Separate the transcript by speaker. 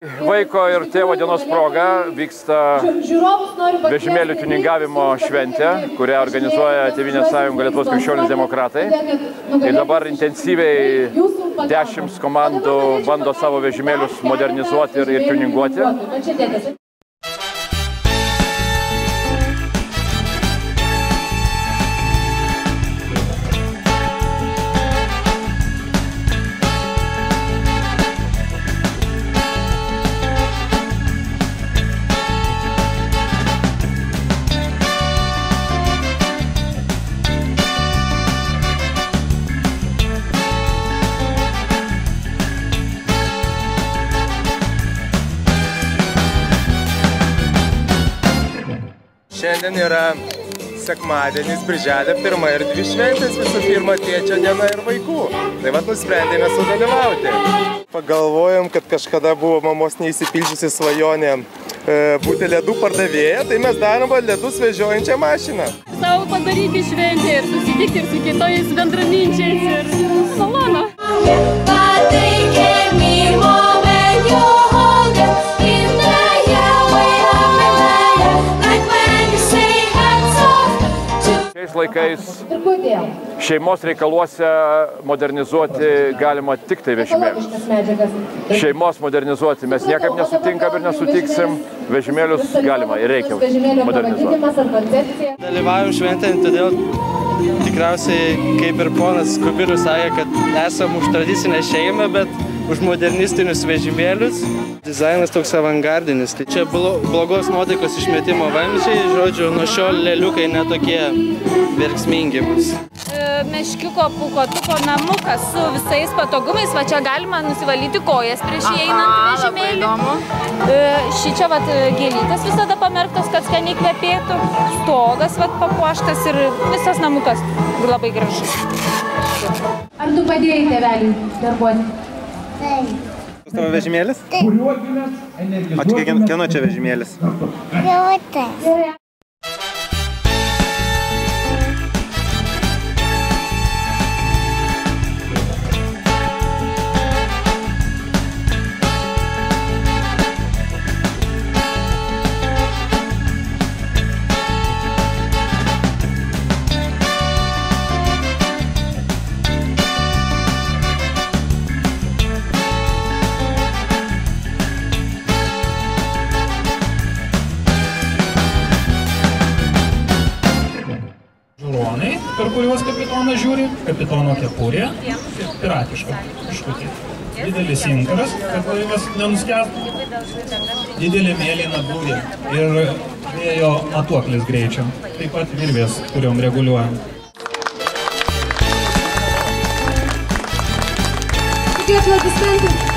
Speaker 1: Vaiko ir tėvo dienos proga vyksta vežimėlių tiuningavimo šventė, kurią organizuoja Tėvynės sąjunga Lietuvos krikščionys demokratai. Ir dabar intensyviai 10 komandų bando savo vežimėlius modernizuoti ir tiuninguoti.
Speaker 2: Šiandien yra sekmadienis, birželio 1 ir 2 šventės, visų pirma tėčio diena ir vaikų. Tai vat nusprendėme sudalyvauti. Pagalvojom, kad kažkada buvo mamos neįsipildžiusi svajonė būti ledų pardavėja, tai mes darom ledus vežiojančią mašiną.
Speaker 3: Savo padaryti šventę ir susitikti ir su kitais bendraminčiais ir malonu.
Speaker 1: Šiais laikais šeimos reikaluose modernizuoti galima tik tai vežimėlius. Šeimos modernizuoti mes niekaip nesutinkam ir nesutiksim, vežimėlius galima ir reikia modernizuoti.
Speaker 4: Dalyvaujam šventėje, todėl tikriausiai, kaip ir ponas Kubilius sakė, kad esam už tradicinę šeimą, bet už modernistinius vežimėlius. Dizainas toks avangardinis. Tai čia blogos nuotaikos išmetimo vamzdžiai, žodžiu, nuo šiol lėliukai netokie verksmingi bus.
Speaker 3: Meškiuko pūkuotuko namukas su visais patogumais, va čia galima nusivalyti kojas prieš įeinant vežimėlį. Šičia vat gėlytės visada pamerktos, kad skaniai kvepėtų. Stogas vat papuoštas ir visas namukas labai gražus.
Speaker 5: Ar tu padėjai tėveliui darbuoti?
Speaker 2: Taip. Tavo vežimėlis? Taip. O čia kieno čia vežimėlis?
Speaker 5: Jautės.
Speaker 6: Per kuriuos kapitonas žiūri, kapitono kepurė, piratiška kažkokia. Didelis inkaras, kad laivas nenuskęstų, didelė mėlyna būrė ir vėjo matuoklis greičio, taip pat virvės, kuriom reguliuojam.
Speaker 5: Kokie aplodismentai?